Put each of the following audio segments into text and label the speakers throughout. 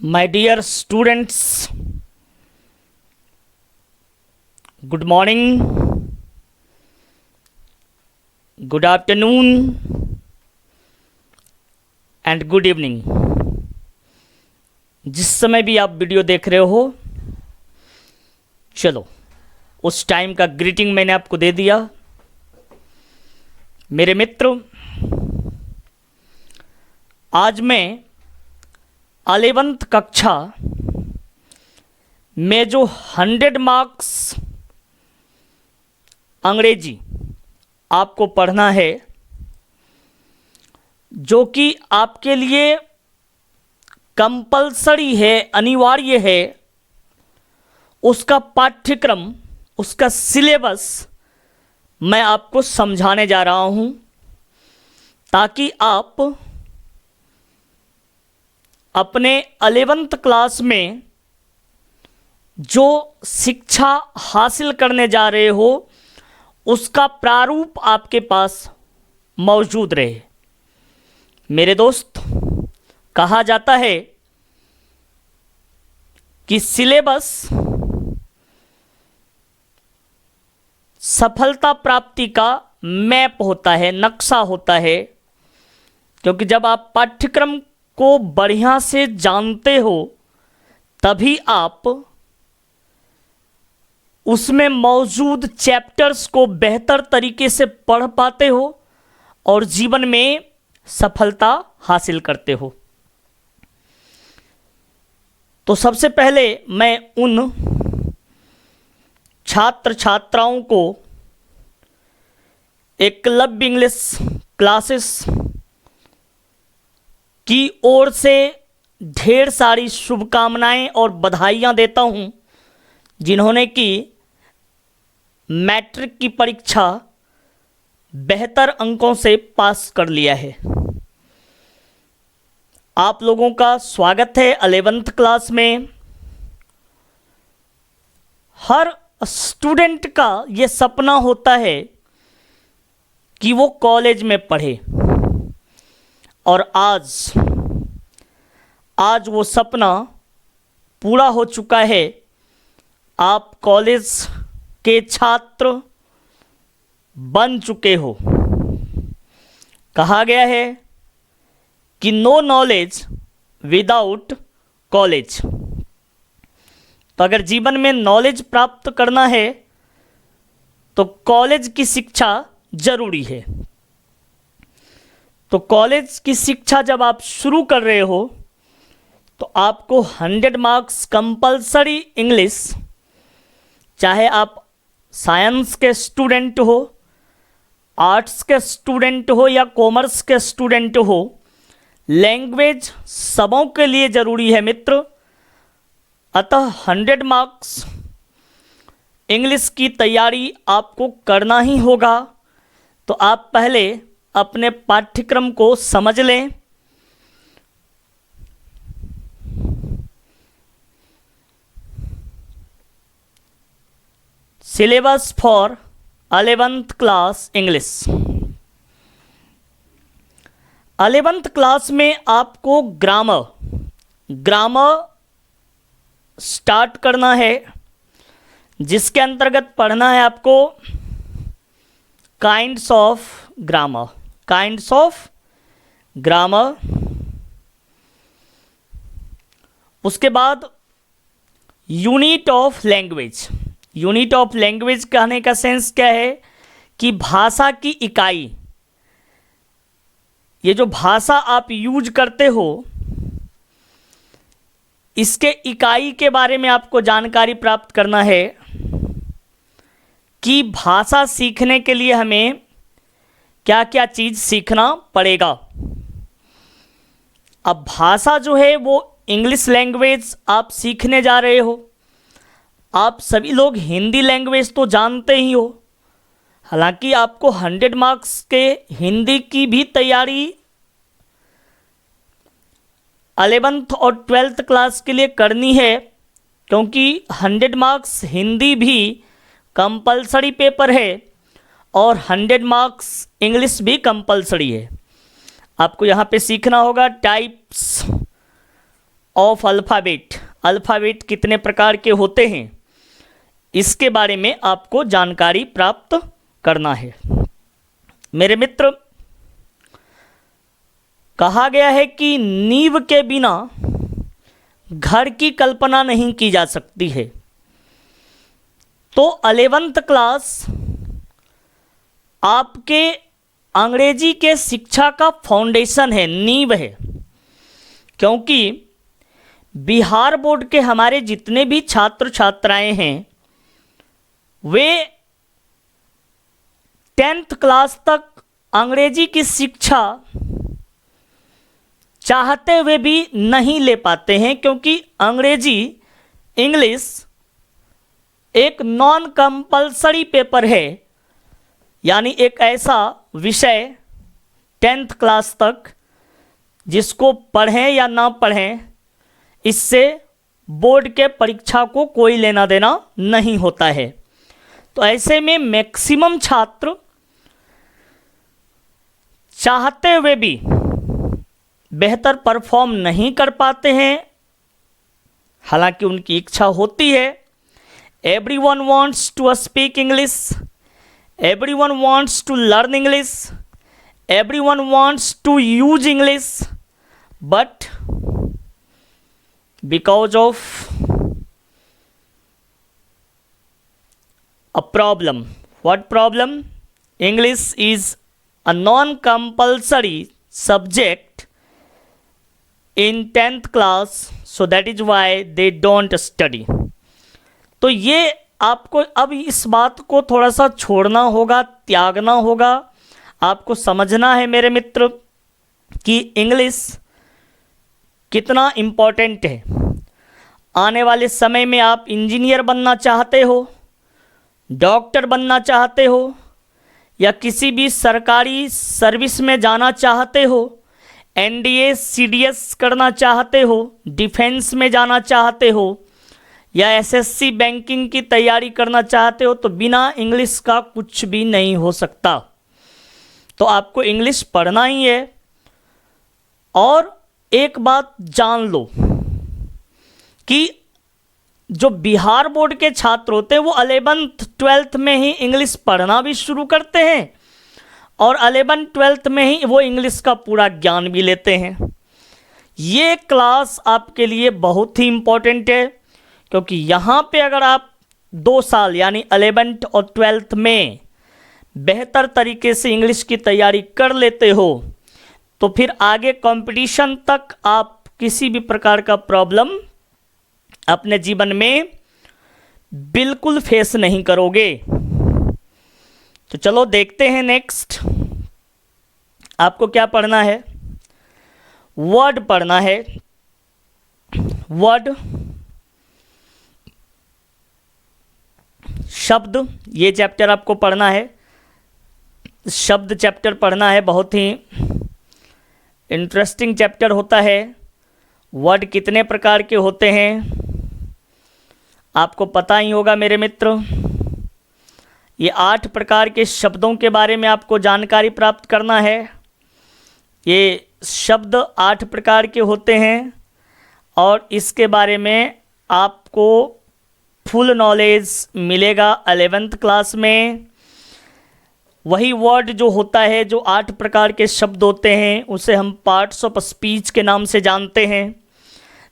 Speaker 1: My dear students, good morning, good afternoon and good evening। जिस समय भी आप वीडियो देख रहे हो, चलो उस टाइम का ग्रीटिंग मैंने आपको दे दिया। मेरे मित्र, आज मैं 11th कक्षा में जो 100 मार्क्स अंग्रेजी आपको पढ़ना है, जो कि आपके लिए कंपलसरी है, अनिवार्य है, उसका पाठ्यक्रम, उसका सिलेबस मैं आपको समझाने जा रहा हूं, ताकि आप अपने 11th क्लास में जो शिक्षा हासिल करने जा रहे हो उसका प्रारूप आपके पास मौजूद रहे। मेरे दोस्त, कहा जाता है कि सिलेबस सफलता प्राप्ति का मैप होता है, नक्शा होता है, क्योंकि जब आप पाठ्यक्रम को बढ़िया से जानते हो तभी आप उसमें मौजूद चैप्टर्स को बेहतर तरीके से पढ़ पाते हो और जीवन में सफलता हासिल करते हो। तो सबसे पहले मैं उन छात्र छात्राओं को एकलव्य इंग्लिश क्लासेस की ओर से ढेर सारी शुभकामनाएं और बधाइयां देता हूं, जिन्होंने कि मैट्रिक की परीक्षा बेहतर अंकों से पास कर लिया है। आप लोगों का स्वागत है 11th क्लास में। हर स्टूडेंट का ये सपना होता है कि वो कॉलेज में पढ़े, और आज वो सपना पूरा हो चुका है। आप कॉलेज के छात्र बन चुके हो। कहा गया है कि नो नॉलेज विदाउट कॉलेज। तो अगर जीवन में नॉलेज प्राप्त करना है तो कॉलेज की शिक्षा जरूरी है। तो कॉलेज की शिक्षा जब आप शुरू कर रहे हो तो आपको 100 मार्क्स कंपलसरी इंग्लिश, चाहे आप साइंस के स्टूडेंट हो, आर्ट्स के स्टूडेंट हो या कॉमर्स के स्टूडेंट हो, लैंग्वेज सबों के लिए ज़रूरी है मित्र। अतः 100 मार्क्स इंग्लिश की तैयारी आपको करना ही होगा। तो आप पहले अपने पाठ्यक्रम को समझ लें। Syllabus for 11th class English. 11th class में आपको ग्रामर स्टार्ट करना है, जिसके अंतर्गत पढ़ना है आपको काइंड्स ऑफ ग्रामर। उसके बाद यूनिट ऑफ लैंग्वेज कहने का सेंस क्या है कि भाषा की इकाई। ये जो भाषा आप यूज करते हो, इसके इकाई के बारे में आपको जानकारी प्राप्त करना है कि भाषा सीखने के लिए हमें क्या क्या चीज़ सीखना पड़ेगा। अब भाषा जो है वो इंग्लिश लैंग्वेज आप सीखने जा रहे हो। आप सभी लोग हिंदी लैंग्वेज तो जानते ही हो, हालांकि आपको 100 मार्क्स के हिंदी की भी तैयारी 11th और 12th क्लास के लिए करनी है, क्योंकि 100 मार्क्स हिंदी भी कंपलसरी पेपर है और 100 मार्क्स इंग्लिश भी कंपलसरी है। आपको यहाँ पे सीखना होगा टाइप्स ऑफ अल्फ़ाबेट, अल्फ़ाबेट कितने प्रकार के होते हैं, इसके बारे में आपको जानकारी प्राप्त करना है। मेरे मित्र, कहा गया है कि नींव के बिना घर की कल्पना नहीं की जा सकती है। तो 11th क्लास आपके अंग्रेजी के शिक्षा का फाउंडेशन है, नींव है। क्योंकि बिहार बोर्ड के हमारे जितने भी छात्र छात्राएं हैं वे 10th क्लास तक अंग्रेजी की शिक्षा चाहते हुए भी नहीं ले पाते हैं, क्योंकि अंग्रेजी इंग्लिश एक नॉन कंपल्सरी पेपर है, यानी एक ऐसा विषय 10th क्लास तक जिसको पढ़ें या ना पढ़ें इससे बोर्ड के परीक्षा को कोई लेना देना नहीं होता है। तो ऐसे में मैक्सिमम छात्र चाहते हुए भी बेहतर परफॉर्म नहीं कर पाते हैं, हालांकि उनकी इच्छा होती है। Everyone wants to speak English, everyone wants to learn English, everyone wants to use English, but because of a problem. What problem? English is a non-compulsory subject in 10th class, so that is why they don't study. तो ये आपको अब इस बात को थोड़ा सा छोड़ना होगा, त्यागना होगा। आपको समझना है मेरे मित्र कि इंग्लिश कितना इम्पोर्टेंट है। आने वाले समय में आप इंजीनियर बनना चाहते हो, डॉक्टर बनना चाहते हो, या किसी भी सरकारी सर्विस में जाना चाहते हो, एनडीए सीडीएस करना चाहते हो, डिफेंस में जाना चाहते हो, या एसएससी बैंकिंग की तैयारी करना चाहते हो, तो बिना इंग्लिश का कुछ भी नहीं हो सकता। तो आपको इंग्लिश पढ़ना ही है। और एक बात जान लो कि जो बिहार बोर्ड के छात्र होते हैं वो 11th 12th में ही इंग्लिश पढ़ना भी शुरू करते हैं और 11th 12th में ही वो इंग्लिश का पूरा ज्ञान भी लेते हैं। ये क्लास आपके लिए बहुत ही इम्पोर्टेंट है, क्योंकि यहाँ पे अगर आप 2 साल यानी 11th और 12th में बेहतर तरीके से इंग्लिश की तैयारी कर लेते हो तो फिर आगे कंपटीशन तक आप किसी भी प्रकार का प्रॉब्लम अपने जीवन में बिल्कुल फेस नहीं करोगे। तो चलो देखते हैं नेक्स्ट आपको क्या पढ़ना है। वर्ड पढ़ना है। वर्ड शब्द, ये चैप्टर आपको पढ़ना है। शब्द चैप्टर पढ़ना है, बहुत ही इंटरेस्टिंग चैप्टर होता है। वर्ड कितने प्रकार के होते हैं आपको पता ही होगा मेरे मित्र। ये 8 प्रकार के शब्दों के बारे में आपको जानकारी प्राप्त करना है। ये शब्द 8 प्रकार के होते हैं और इसके बारे में आपको फुल नॉलेज मिलेगा 11th क्लास में। वही वर्ड जो होता है, जो 8 प्रकार के शब्द होते हैं, उसे हम पार्ट्स ऑफ स्पीच के नाम से जानते हैं।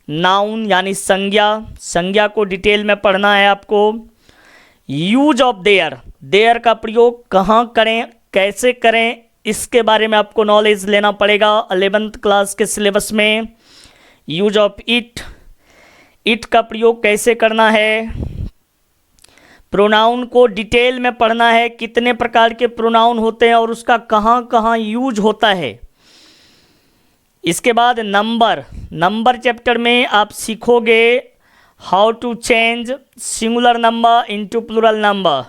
Speaker 1: नाउन यानी संज्ञा, संज्ञा को डिटेल में पढ़ना है आपको। यूज ऑफ देयर, देयर का प्रयोग कहाँ करें, कैसे करें, इसके बारे में आपको नॉलेज लेना पड़ेगा 11th क्लास के सिलेबस में। यूज ऑफ इट, इट का प्रयोग कैसे करना है। प्रोनाउन को डिटेल में पढ़ना है, कितने प्रकार के प्रोनाउन होते हैं और उसका कहाँ कहाँ यूज होता है। इसके बाद नंबर, नंबर चैप्टर में आप सीखोगे how to change singular number into plural number.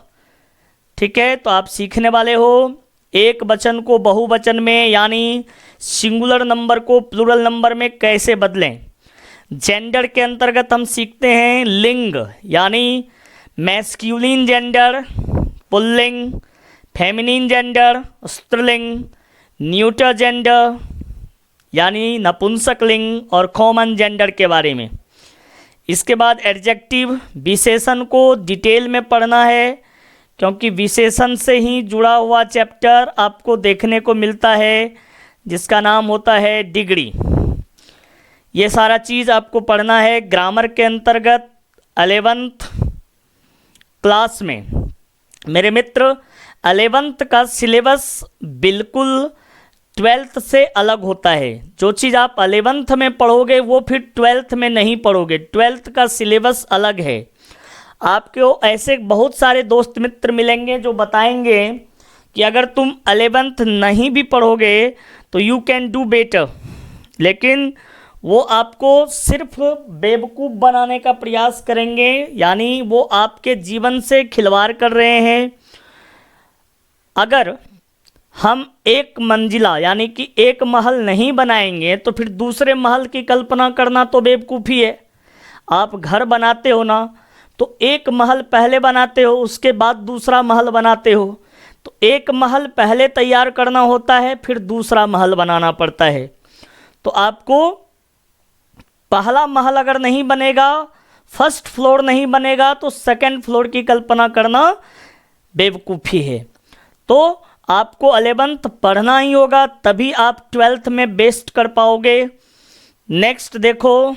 Speaker 1: ठीक है, तो आप सीखने वाले हो एक वचन को बहुवचन में यानी सिंगुलर नंबर को प्लूरल नंबर में कैसे बदलें। जेंडर के अंतर्गत हम सीखते हैं लिंग यानी masculine gender, pulling, feminine gender, स्त्रीलिंग, न्यूटर जेंडर, यानी नपुंसकलिंग और कॉमन जेंडर के बारे में। इसके बाद एडजेक्टिव, विशेषण को डिटेल में पढ़ना है, क्योंकि विशेषण से ही जुड़ा हुआ चैप्टर आपको देखने को मिलता है जिसका नाम होता है डिग्री। ये सारा चीज़ आपको पढ़ना है ग्रामर के अंतर्गत 11th क्लास में। मेरे मित्र, 11th का सिलेबस बिल्कुल 12th से अलग होता है। जो चीज़ आप 11th में पढ़ोगे वो फिर 12th में नहीं पढ़ोगे। 12th का सिलेबस अलग है। आपको ऐसे बहुत सारे दोस्त मित्र मिलेंगे जो बताएंगे कि अगर तुम 11th नहीं भी पढ़ोगे तो यू कैन डू बेटर, लेकिन वो आपको सिर्फ बेवकूफ़ बनाने का प्रयास करेंगे, यानी वो आपके जीवन से खिलवाड़ कर रहे हैं। अगर हम एक मंजिला यानी कि एक महल नहीं बनाएंगे तो फिर दूसरे महल की कल्पना करना तो बेवकूफ़ी है। आप घर बनाते हो ना, तो एक महल पहले बनाते हो, उसके बाद दूसरा महल बनाते हो। तो एक महल पहले तैयार करना होता है, फिर दूसरा महल बनाना पड़ता है। तो आपको पहला महल अगर नहीं बनेगा, फर्स्ट फ्लोर नहीं बनेगा, तो सेकंड फ्लोर की कल्पना करना बेवकूफ़ी है। तो आपको 11th पढ़ना ही होगा, तभी आप 12th में बेस्ट कर पाओगे। नेक्स्ट देखो,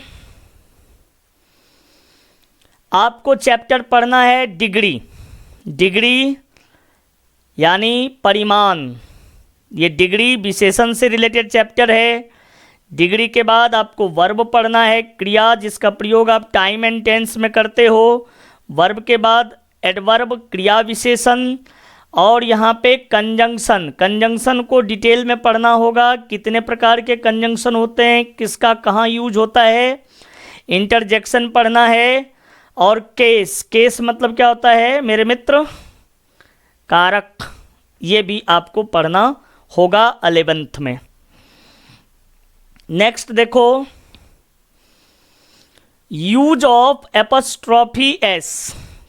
Speaker 1: आपको चैप्टर पढ़ना है डिग्री। डिग्री यानी परिमाण। ये डिग्री विशेषण से रिलेटेड चैप्टर है। डिग्री के बाद आपको वर्ब पढ़ना है, क्रिया जिसका प्रयोग आप टाइम एंड टेंस में करते हो। वर्ब के बाद एडवर्ब, क्रिया विशेषण, और यहाँ पे कंजंक्शन। कंजंक्शन को डिटेल में पढ़ना होगा, कितने प्रकार के कंजंक्शन होते हैं, किसका कहाँ यूज होता है। इंटरजेक्शन पढ़ना है, और केस। केस मतलब क्या होता है मेरे मित्र? कारक। ये भी आपको पढ़ना होगा 11th में। नेक्स्ट देखो, यूज ऑफ एपस्ट्रॉफी एस।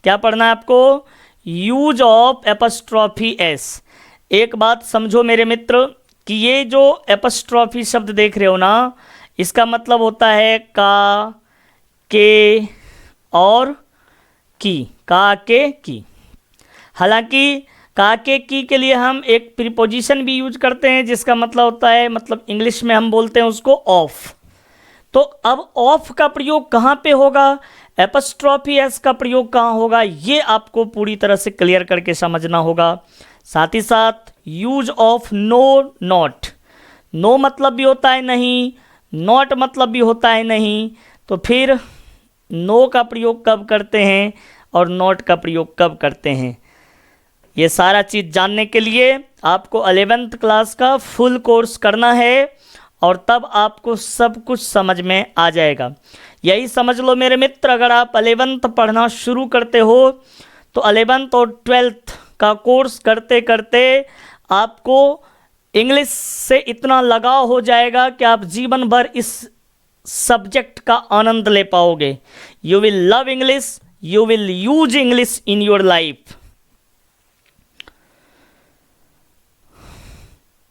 Speaker 1: क्या पढ़ना है आपको? Use of apostrophe S. एक बात समझो मेरे मित्र कि ये जो एपस्ट्रॉफी शब्द देख रहे हो ना, इसका मतलब होता है का, के और की। का, के, की। हालांकि का, के, की के लिए हम एक प्रीपोजिशन भी यूज करते हैं जिसका मतलब होता है, मतलब इंग्लिश में हम बोलते हैं उसको ऑफ। तो अब ऑफ का प्रयोग कहाँ पे होगा, एपस्ट्रॉफी एस का प्रयोग कहाँ होगा, ये आपको पूरी तरह से क्लियर करके समझना होगा। साथ ही साथ use of no, not. No मतलब भी होता है नहीं, नॉट मतलब भी होता है नहीं, तो फिर नो का प्रयोग कब करते हैं और नॉट का प्रयोग कब करते हैं, ये सारा चीज़ जानने के लिए आपको 11th क्लास का फुल कोर्स करना है, और तब आपको सब कुछ समझ में आ जाएगा। यही समझ लो मेरे मित्र, अगर आप 11th पढ़ना शुरू करते हो तो 11th और 12th का कोर्स करते करते आपको इंग्लिश से इतना लगाव हो जाएगा कि आप जीवन भर इस सब्जेक्ट का आनंद ले पाओगे। You will love English, you will use English in your life.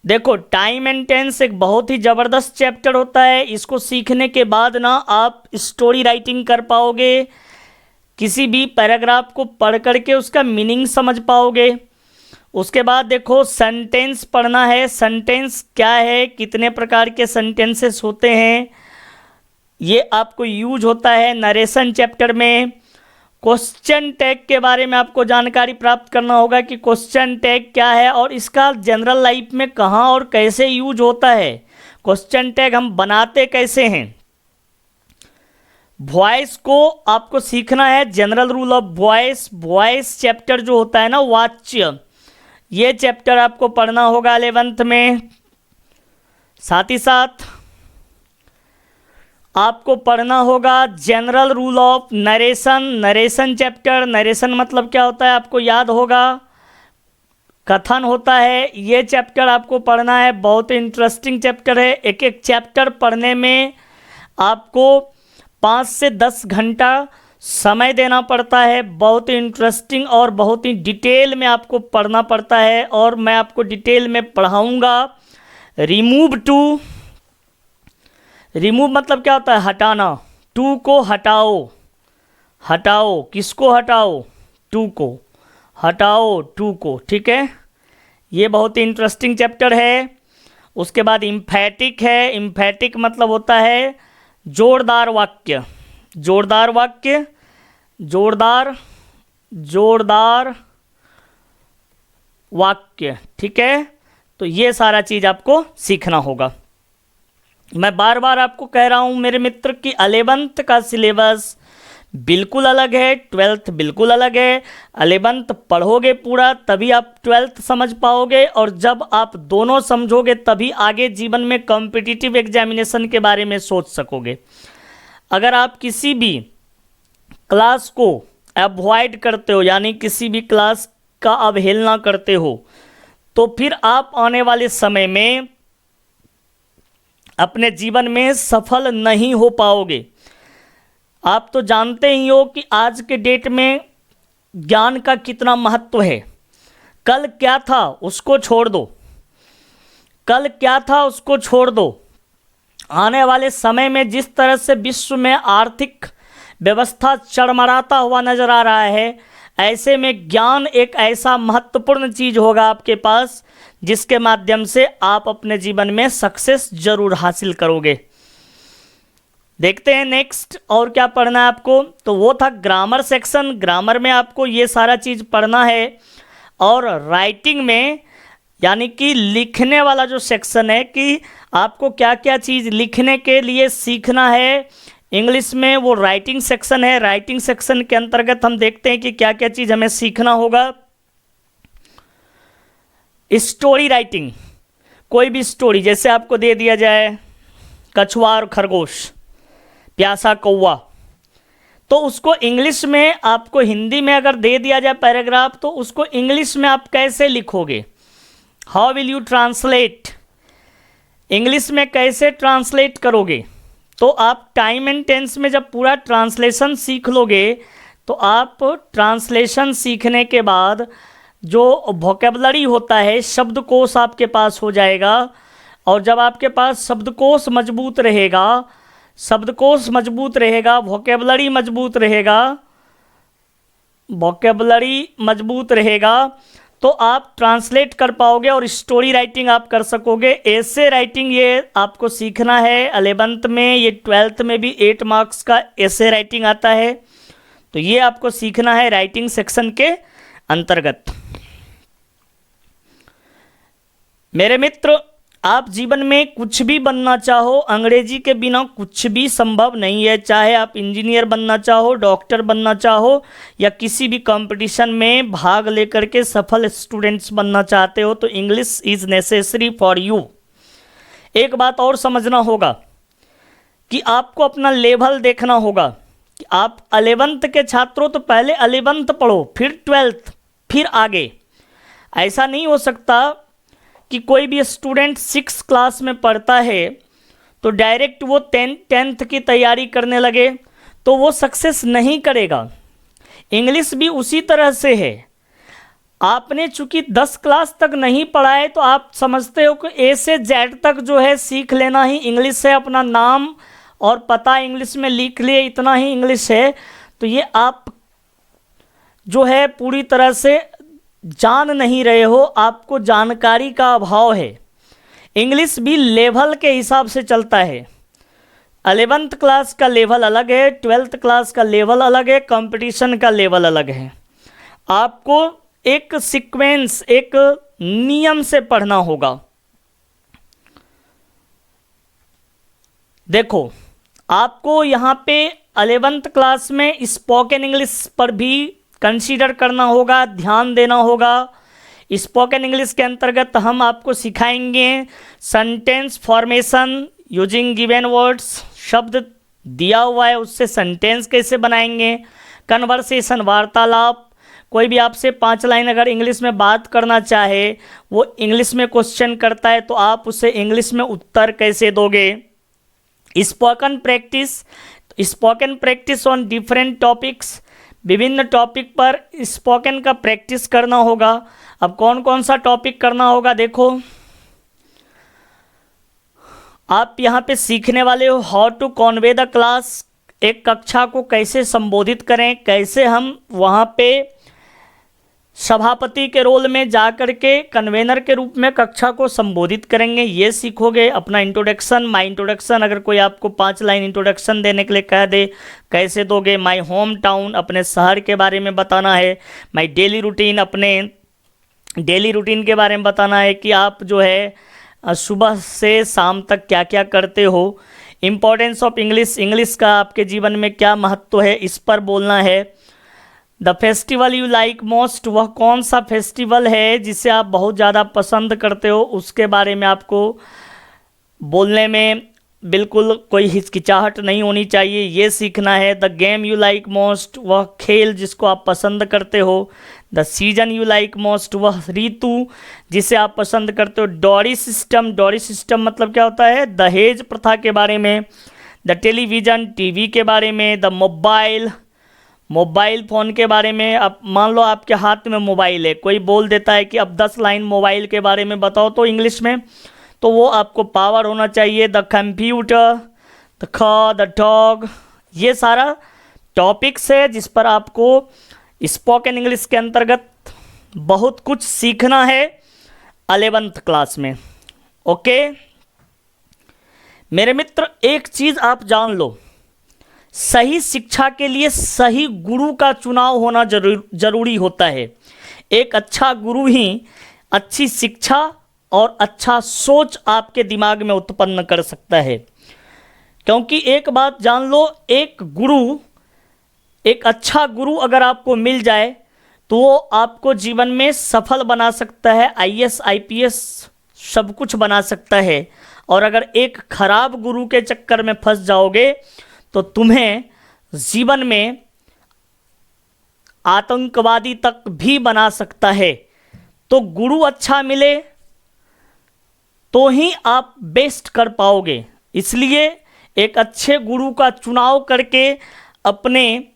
Speaker 1: देखो, टाइम एंड टेंस एक बहुत ही ज़बरदस्त चैप्टर होता है। इसको सीखने के बाद ना आप स्टोरी राइटिंग कर पाओगे, किसी भी पैराग्राफ को पढ़ करके उसका मीनिंग समझ पाओगे। उसके बाद देखो, सेंटेंस पढ़ना है। सेंटेंस क्या है, कितने प्रकार के सेंटेंसेस होते हैं, ये आपको यूज होता है नरेशन चैप्टर में। क्वेश्चन टैग के बारे में आपको जानकारी प्राप्त करना होगा कि क्वेश्चन टैग क्या है और इसका जनरल लाइफ में कहाँ और कैसे यूज होता है। क्वेश्चन टैग हम बनाते कैसे हैं। वॉइस को आपको सीखना है, general rule of voice. Voice chapter जो होता है ना, वाच्य, ये चैप्टर आपको पढ़ना होगा 11th में। साथ ही साथ आपको पढ़ना होगा general rule of narration. Narration chapter, narration मतलब क्या होता है आपको याद होगा, कथन होता है। ये चैप्टर आपको पढ़ना है, बहुत ही इंटरेस्टिंग चैप्टर है। एक एक चैप्टर पढ़ने में आपको 5 से 10 घंटा समय देना पड़ता है। बहुत ही इंटरेस्टिंग और बहुत ही डिटेल में आपको पढ़ना पड़ता है, और मैं आपको डिटेल में पढ़ाऊँगा। रिमूव टू रिमूव मतलब क्या होता है? हटाना। टू को हटाओ, हटाओ, किसको हटाओ? टू को हटाओ, टू को, ठीक है। ये बहुत ही इंटरेस्टिंग चैप्टर है। उसके बाद इम्फैटिक है। इम्फैटिक मतलब होता है जोरदार वाक्य, जोरदार वाक्य, जोरदार, जोरदार वाक्य, ठीक है। तो ये सारा चीज़ आपको सीखना होगा। मैं बार बार आपको कह रहा हूँ मेरे मित्र कि 11th का सिलेबस बिल्कुल अलग है, 12th बिल्कुल अलग है। 11th पढ़ोगे पूरा तभी आप 12th समझ पाओगे, और जब आप दोनों समझोगे तभी आगे जीवन में कॉम्पिटिटिव एग्जामिनेशन के बारे में सोच सकोगे। अगर आप किसी भी क्लास को अवॉइड करते हो, यानी किसी भी क्लास का अवहेलना करते हो, तो फिर आप आने वाले समय में अपने जीवन में सफल नहीं हो पाओगे। आप तो जानते ही हो कि आज के डेट में ज्ञान का कितना महत्व है। कल क्या था उसको छोड़ दो, कल क्या था उसको छोड़ दो। आने वाले समय में जिस तरह से विश्व में आर्थिक व्यवस्था चरमराता हुआ नजर आ रहा है, ऐसे में ज्ञान एक ऐसा महत्वपूर्ण चीज होगा आपके पास, जिसके माध्यम से आप अपने जीवन में सक्सेस जरूर हासिल करोगे। देखते हैं नेक्स्ट और क्या पढ़ना है आपको। तो वो था ग्रामर सेक्शन। ग्रामर में आपको ये सारा चीज़ पढ़ना है, और राइटिंग में यानी कि लिखने वाला जो सेक्शन है कि आपको क्या क्या चीज़ लिखने के लिए सीखना है इंग्लिश में, वो राइटिंग सेक्शन है। राइटिंग सेक्शन के अंतर्गत हम देखते हैं कि क्या क्या चीज़ हमें सीखना होगा। स्टोरी राइटिंग, कोई भी स्टोरी, जैसे आपको दे दिया जाए कछुआ और खरगोश, प्यासा कौवा, तो उसको इंग्लिश में, आपको हिंदी में अगर दे दिया जाए पैराग्राफ, तो उसको इंग्लिश में आप कैसे लिखोगे? How will you translate? English में कैसे ट्रांसलेट करोगे? तो आप टाइम एंड टेंस में जब पूरा ट्रांसलेशन सीख लोगे, तो आप ट्रांसलेशन सीखने के बाद जो वोकेबलरी होता है, शब्दकोश आपके पास हो जाएगा। और जब आपके पास शब्दकोश मजबूत रहेगा, शब्दकोश मजबूत रहेगा, वोकेबलरी मजबूत रहेगा, वोकेबलरी मजबूत रहेगा, तो आप ट्रांसलेट कर पाओगे और स्टोरी राइटिंग आप कर सकोगे। ऐसे राइटिंग ये आपको सीखना है 11th में, ये 12th में भी 8 मार्क्स का ऐसे राइटिंग आता है, तो ये आपको सीखना है राइटिंग सेक्शन के अंतर्गत। मेरे मित्र, आप जीवन में कुछ भी बनना चाहो, अंग्रेजी के बिना कुछ भी संभव नहीं है। चाहे आप इंजीनियर बनना चाहो, डॉक्टर बनना चाहो, या किसी भी कंपटीशन में भाग लेकर के सफल स्टूडेंट्स बनना चाहते हो, तो English is necessary for you. एक बात और समझना होगा कि आपको अपना लेवल देखना होगा कि आप 11th के छात्रों तो पहले 11th पढ़ो, फिर 12th, फिर आगे। ऐसा नहीं हो सकता कि कोई भी स्टूडेंट 6th क्लास में पढ़ता है तो डायरेक्ट वो 10th की तैयारी करने लगे, तो वो सक्सेस नहीं करेगा। इंग्लिश भी उसी तरह से है। आपने चूंकि 10 क्लास तक नहीं पढ़ा है, तो आप समझते हो कि ए से जेड तक जो है सीख लेना ही इंग्लिश है, अपना नाम और पता इंग्लिश में लिख लिए, इतना ही इंग्लिश है। तो ये आप जो है पूरी तरह से जान नहीं रहे हो, आपको जानकारी का अभाव है। इंग्लिश भी लेवल के हिसाब से चलता है। 11th क्लास का लेवल अलग है, 12th क्लास का लेवल अलग है, कंपटीशन का लेवल अलग है। आपको एक सीक्वेंस, एक नियम से पढ़ना होगा। देखो, आपको यहाँ पे 11th क्लास में स्पोकन इंग्लिश पर भी कंसीडर करना होगा, ध्यान देना होगा। स्पोकन इंग्लिश के अंतर्गत हम आपको सिखाएंगे sentence formation using given words. शब्द दिया हुआ है उससे सेंटेंस कैसे बनाएंगे, कन्वर्सेशन, वार्तालाप। कोई भी आपसे 5 लाइन अगर इंग्लिश में बात करना चाहे, वो इंग्लिश में क्वेश्चन करता है, तो आप उसे इंग्लिश में उत्तर कैसे दोगे। Spoken practice, spoken practice on different topics, विभिन्न टॉपिक पर स्पोकन का प्रैक्टिस करना होगा। अब कौन कौन सा टॉपिक करना होगा, देखो, आप यहाँ पे सीखने वाले हो how to convey the class, एक कक्षा को कैसे संबोधित करें, कैसे हम वहाँ पे सभापति के रोल में जा कर के कन्वेनर के रूप में कक्षा को संबोधित करेंगे, ये सीखोगे। अपना इंट्रोडक्शन, माय इंट्रोडक्शन, अगर कोई आपको 5 लाइन इंट्रोडक्शन देने के लिए कह दे, कैसे दोगे। माय होम टाउन, अपने शहर के बारे में बताना है। माय डेली रूटीन, अपने डेली रूटीन के बारे में बताना है कि आप जो है सुबह से शाम तक क्या क्या करते हो। इम्पोर्टेंस ऑफ इंग्लिश, इंग्लिश का आपके जीवन में क्या महत्व है, इस पर बोलना है। The festival you like most, वह कौन सा फेस्टिवल है जिसे आप बहुत ज़्यादा पसंद करते हो, उसके बारे में आपको बोलने में बिल्कुल कोई हिचकिचाहट नहीं होनी चाहिए, ये सीखना है। The game you like most, वह खेल जिसको आप पसंद करते हो। The season you like most, वह ऋतु जिसे आप पसंद करते हो। डॉरी सिस्टम, डॉरी सिस्टम मतलब क्या होता है, दहेज प्रथा के बारे में। द टेलीविज़न, टीवी के बारे में। द मोबाइल, मोबाइल फ़ोन के बारे में। अब मान लो आपके हाथ में मोबाइल है, कोई बोल देता है कि अब 10 लाइन मोबाइल के बारे में बताओ तो इंग्लिश में, तो वो आपको पावर होना चाहिए। The computer, the car, the dog, ये सारा टॉपिक्स है जिस पर आपको स्पोकन इंग्लिश के अंतर्गत बहुत कुछ सीखना है 11th क्लास में। ओके मेरे मित्र, एक चीज़ आप जान लो, सही शिक्षा के लिए सही गुरु का चुनाव होना जरूरी होता है। एक अच्छा गुरु ही अच्छी शिक्षा और अच्छा सोच आपके दिमाग में उत्पन्न कर सकता है। क्योंकि एक बात जान लो, एक अच्छा गुरु अगर आपको मिल जाए तो वो आपको जीवन में सफल बना सकता है, IAS IPS सब कुछ बना सकता है। और अगर एक खराब गुरु के चक्कर में फंस जाओगे तो तुम्हें जीवन में आतंकवादी तक भी बना सकता है। तो गुरु अच्छा मिले तो ही आप बेस्ट कर पाओगे। इसलिए एक अच्छे गुरु का चुनाव करके अपने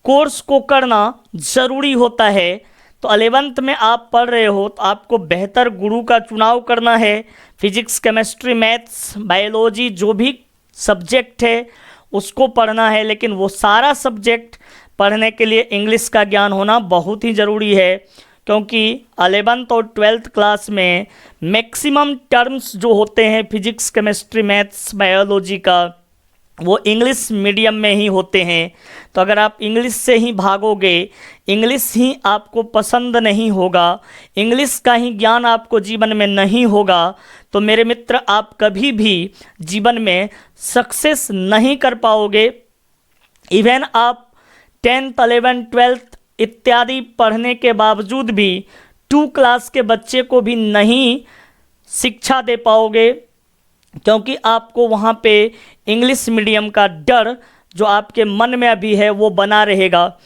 Speaker 1: कोर्स को करना ज़रूरी होता है। तो 11th में आप पढ़ रहे हो तो आपको बेहतर गुरु का चुनाव करना है। फिजिक्स, केमिस्ट्री, मैथ्स, बायोलॉजी, जो भी सब्जेक्ट है उसको पढ़ना है, लेकिन वो सारा सब्जेक्ट पढ़ने के लिए इंग्लिश का ज्ञान होना बहुत ही ज़रूरी है। क्योंकि 11th और 12th क्लास में मैक्सिमम टर्म्स जो होते हैं फिजिक्स, केमिस्ट्री, मैथ्स, बायोलॉजी का, वो इंग्लिश मीडियम में ही होते हैं। तो अगर आप इंग्लिश से ही भागोगे, इंग्लिश ही आपको पसंद नहीं होगा, इंग्लिश का ही ज्ञान आपको जीवन में नहीं होगा, तो मेरे मित्र आप कभी भी जीवन में सक्सेस नहीं कर पाओगे। इवन आप 10th, 11th, 12th इत्यादि पढ़ने के बावजूद भी 2 क्लास के बच्चे को भी नहीं शिक्षा दे पाओगे, क्योंकि आपको वहाँ पे इंग्लिश मीडियम का डर जो आपके मन में अभी है वो बना रहेगा।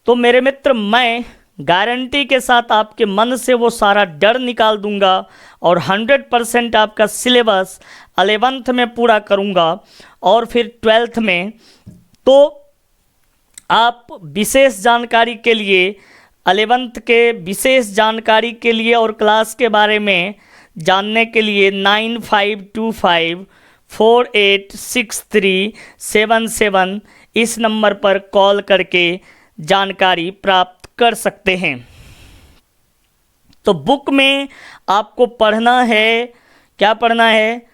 Speaker 1: तो मेरे मित्र, मैं गारंटी के साथ आपके मन से वो सारा डर निकाल दूंगा और 100% आपका सिलेबस 11th में पूरा करूंगा। और फिर 12th में तो आप विशेष जानकारी के लिए, 11th के विशेष जानकारी के लिए और क्लास के बारे में जानने के लिए 9525486377 इस नंबर पर कॉल करके जानकारी प्राप्त कर सकते हैं। तो बुक में आपको पढ़ना है, क्या पढ़ना है,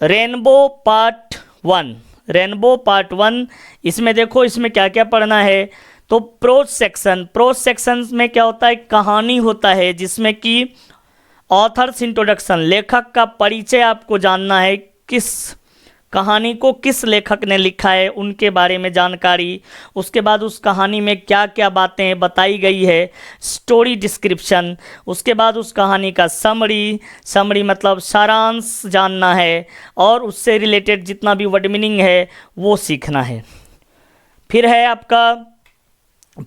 Speaker 1: रेनबो पार्ट 1, रेनबो पार्ट 1। इसमें देखो इसमें क्या क्या पढ़ना है। तो प्रोज सेक्शन, प्रोज सेक्शन में क्या होता है, कहानी होता है जिसमें कि ऑथर्स इंट्रोडक्शन, लेखक का परिचय आपको जानना है, किस कहानी को किस लेखक ने लिखा है उनके बारे में जानकारी। उसके बाद उस कहानी में क्या क्या बातें बताई गई है, स्टोरी डिस्क्रिप्शन। उसके बाद उस कहानी का समरी, समरी मतलब सारांश जानना है, और उससे रिलेटेड जितना भी वर्ड मीनिंग है वो सीखना है। फिर है आपका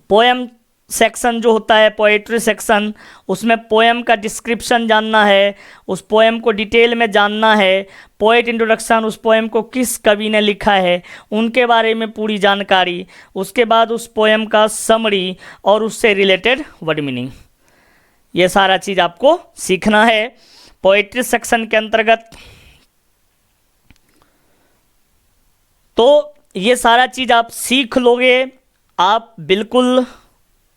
Speaker 1: पोएम सेक्शन जो होता है, पोएट्री सेक्शन, उसमें पोएम का डिस्क्रिप्शन जानना है, उस पोएम को डिटेल में जानना है। पोएट इंट्रोडक्शन, उस पोएम को किस कवि ने लिखा है उनके बारे में पूरी जानकारी। उसके बाद उस पोएम का समरी और उससे रिलेटेड वर्ड मीनिंग, ये सारा चीज़ आपको सीखना है पोएट्री सेक्शन के अंतर्गत। तो ये सारा चीज़ आप सीख लोगे। आप बिल्कुल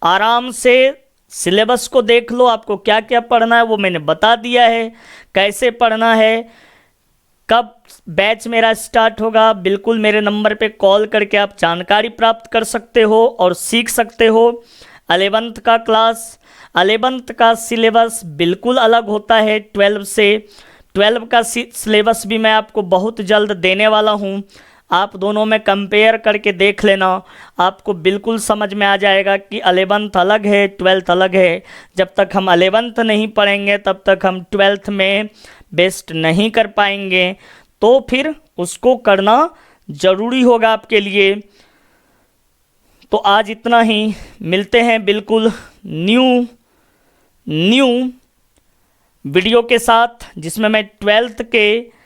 Speaker 1: आराम से सिलेबस को देख लो, आपको क्या क्या पढ़ना है वो मैंने बता दिया है, कैसे पढ़ना है, कब बैच मेरा स्टार्ट होगा। बिल्कुल मेरे नंबर पे कॉल करके आप जानकारी प्राप्त कर सकते हो और सीख सकते हो। 11th का क्लास, 11th का सिलेबस बिल्कुल अलग होता है 12 से। 12 का सिलेबस भी मैं आपको बहुत जल्द देने वाला हूँ। आप दोनों में कंपेयर करके देख लेना, आपको बिल्कुल समझ में आ जाएगा कि 11th अलग है, 12th अलग है। जब तक हम 11th नहीं पढ़ेंगे तब तक हम 12th में बेस्ट नहीं कर पाएंगे, तो फिर उसको करना ज़रूरी होगा आपके लिए। तो आज इतना ही, मिलते हैं बिल्कुल न्यू वीडियो के साथ, जिसमें मैं 12th के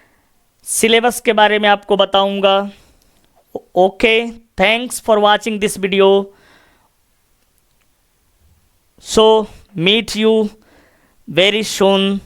Speaker 1: सिलेबस के बारे में आपको बताऊंगा। Okay, thanks for watching this video. So meet you very soon.